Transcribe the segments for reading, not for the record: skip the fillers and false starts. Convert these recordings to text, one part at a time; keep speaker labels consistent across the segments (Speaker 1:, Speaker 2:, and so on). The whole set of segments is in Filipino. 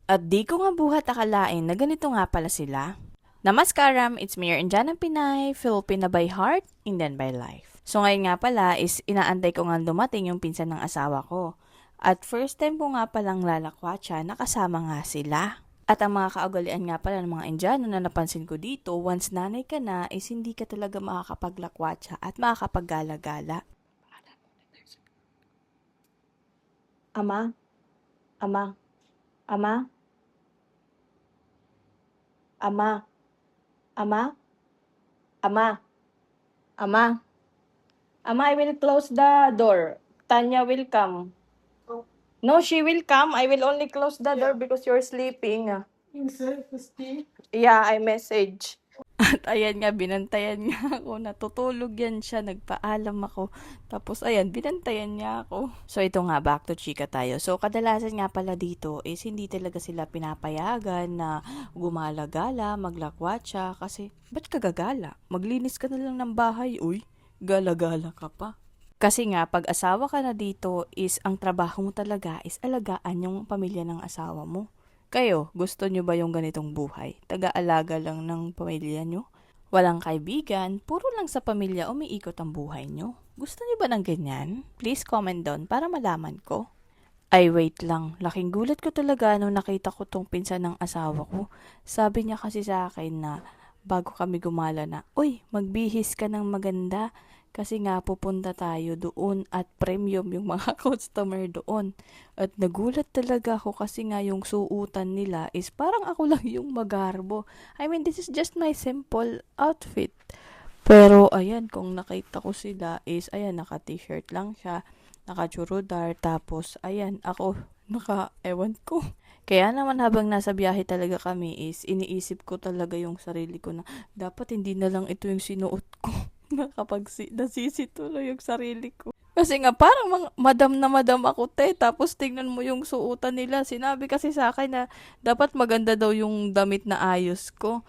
Speaker 1: At di ko nga buhat akalain na ganito nga pala sila. Namaskaram, it's me your Indianang Pinay, Filipina by heart, Indian by life. So ngayon nga pala is inaantay ko nga dumating yung pinsan ng asawa ko. At first time ko nga palang lalakwatsa, nakasama nga sila. At ang mga kaugalian nga pala ng mga Indiano na napansin ko dito, once nanay ka na is hindi ka talaga makakapaglakwatsa at makakapaggala-gala.
Speaker 2: Ama, ama, ama, ama, ama, ama, ama. Ama, I will close the door. Tanya will come. No, she will come. I will only close the door because you're sleeping. Yeah, I message.
Speaker 1: At ayan nga, binantayan niya ako. Natutulog yan siya. Nagpaalam ako. Tapos ayan, binantayan niya ako. So ito nga, back to chika tayo. So kadalasan nga pala dito is hindi talaga sila pinapayagan na gumala-gala, maglakwatsa. Kasi, ba't ka gagala? Maglinis ka na lang ng bahay. Uy, gala-gala ka pa. Kasi nga, pag asawa ka na dito is ang trabaho mo talaga is alagaan yung pamilya ng asawa mo. Kayo, gusto nyo ba yung ganitong buhay? Taga-alaga lang ng pamilya nyo? Walang kaibigan, puro lang sa pamilya umiikot ang buhay nyo? Gusto nyo ba ng ganyan? Please comment down para malaman ko. Ay, wait lang. Laking gulat ko talaga nung nakita ko tong pinsan ng asawa ko. Sabi niya kasi sa akin na bago kami gumala na, "Uy, magbihis ka ng maganda." Kasi nga pupunta tayo doon at premium yung mga customer doon. At nagulat talaga ako kasi nga yung suutan nila is parang ako lang yung magarbo. I mean, this is just my simple outfit. Pero ayan, kung nakita ko sila is ayan, naka-t-shirt lang siya, naka-churudar, tapos ayan, ako ewan ko. Kaya naman habang nasa biyahe talaga kami is iniisip ko talaga yung sarili ko na dapat hindi na lang ito yung sinuot ko. Nasisi tuloy yung sarili ko. Kasi nga parang madam na madam ako tapos tingnan mo yung suotan nila. Sinabi kasi sa akin na dapat maganda daw yung damit na ayos ko.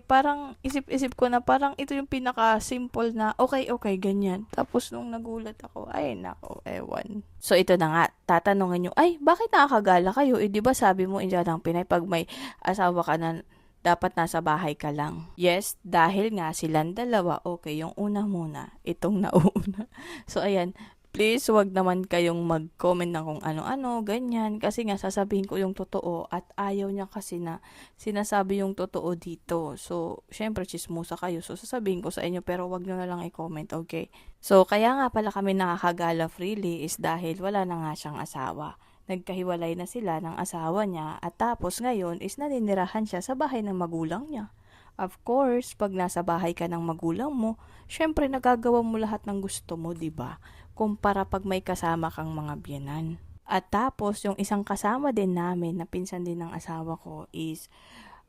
Speaker 1: Parang isip-isip ko na parang ito yung pinaka-simple na okay, ganyan. Tapos nung nagulat ako, ay nako, ewan. So ito na nga, tatanungin nyo, ay bakit nakakagala kayo? Di ba sabi mo, Indianang Pinay, pag may asawa ka na, dapat nasa bahay ka lang. Yes, dahil nga silang dalawa, okay, yung una muna, itong nauuna. So ayan, please wag naman kayong mag-comment ng kung ano-ano, ganyan. Kasi nga sasabihin ko yung totoo at ayaw niya kasi na sinasabi yung totoo dito. So, syempre chismosa kayo. So, sasabihin ko sa inyo pero wag nyo na lang i-comment, okay? So, kaya nga pala kami nakakagala freely is dahil wala na nga siyang asawa. Nagkahiwalay na sila ng asawa niya at tapos ngayon is naninirahan siya sa bahay ng magulang niya. Of course, pag nasa bahay ka ng magulang mo, syempre nagagawa mo lahat ng gusto mo, 'di ba? Kumpara pag may kasama kang mga biyenan. At tapos, yung isang kasama din namin na pinsan din ng asawa ko is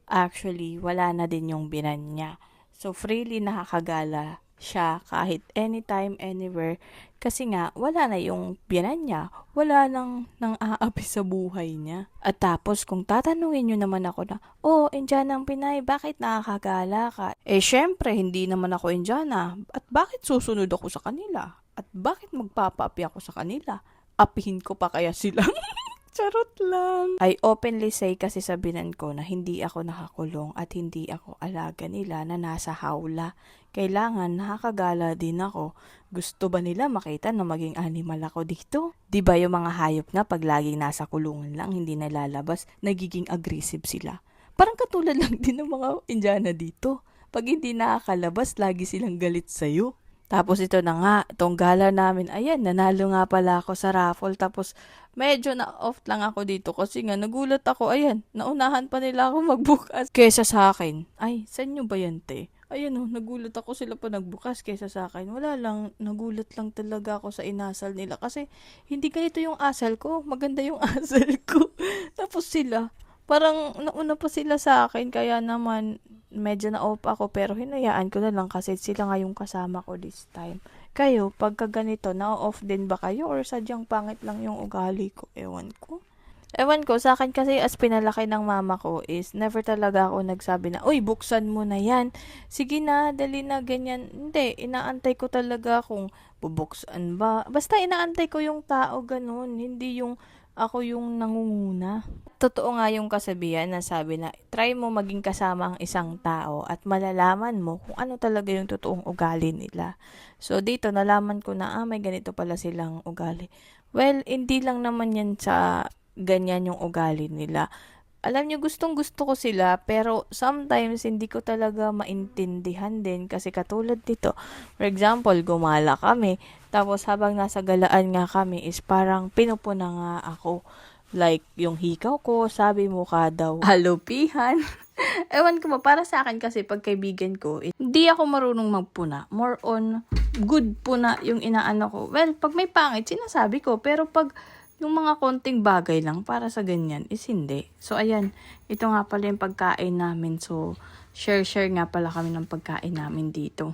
Speaker 1: actually wala na din yung binan niya. So, freely nakakagala siya kahit anytime, anywhere. Kasi nga, wala na yung biyanan niya. Wala nang aapi sa buhay niya. At tapos, kung tatanungin nyo naman ako na, oh, Indianang Pinay, bakit nakakagala ka? Syempre, hindi naman ako Indiana. At bakit susunod ako sa kanila? At bakit magpapaapi ako sa kanila? Apihin ko pa kaya sila? Charot lang. I openly say kasi sa binan ko na hindi ako nakakulong at hindi ako alaga nila na nasa hawla. Kailangan nakakagala din ako. Gusto ba nila makita na maging animal ako dito? Di ba yung mga hayop nga pag laging nasa kulungan lang, hindi nalalabas, nagiging aggressive sila. Parang katulad lang din ng mga Indiana dito. Pag hindi nakakalabas, lagi silang galit sa'yo. Tapos ito na nga, itong gala namin, ayan, nanalo nga pala ako sa raffle. Tapos medyo na-off lang ako dito kasi nga nagulat ako, ayan, naunahan pa nila ako magbukas kesa sa akin. Ay, saan nyo ba yan, te? Ayan oh, nagulat ako sila pa nagbukas kesa sa akin. Wala lang, nagulat lang talaga ako sa inasal nila kasi hindi ganito yung asal ko, maganda yung asal ko. Tapos sila, parang nauna pa sila sa akin kaya naman medyo na-off ako pero hinayaan ko na lang kasi sila nga yung kasama ko this time. Kayo, pagka ganito, na-off din ba kayo or sadyang pangit lang yung ugali ko? Ewan ko. Ewan ko, sa akin kasi as pinalaki ng mama ko is never talaga ako nagsabi na, uy, buksan mo na yan. Sige na, dali na, ganyan. Hindi, inaantay ko talaga kung bubuksan ba. Basta inaantay ko yung tao ganun, hindi yung ako yung nangunguna. Totoo nga yung kasabihan na sabi na try mo maging kasama ang isang tao at malalaman mo kung ano talaga yung totoong ugali nila. So dito nalaman ko na may ganito pala silang ugali. Well, hindi lang naman yan sa ganyan yung ugali nila. Alam niyo, gustong gusto ko sila, pero sometimes hindi ko talaga maintindihan din kasi katulad dito. For example, gumala kami, tapos habang nasa galaan nga kami is parang pinupuna nga ako. Like, yung hikaw ko, sabi mo ka daw, halupihan. Ewan ko ba, para sa akin kasi pag kaibigan ko, hindi ako marunong magpuna. More on good puna yung inaano ko. Well, pag may pangit, sinasabi ko. Pero pag yung mga konting bagay lang para sa ganyan is hindi. So, ayan. Ito nga pala yung pagkain namin. So, share nga pala kami ng pagkain namin dito.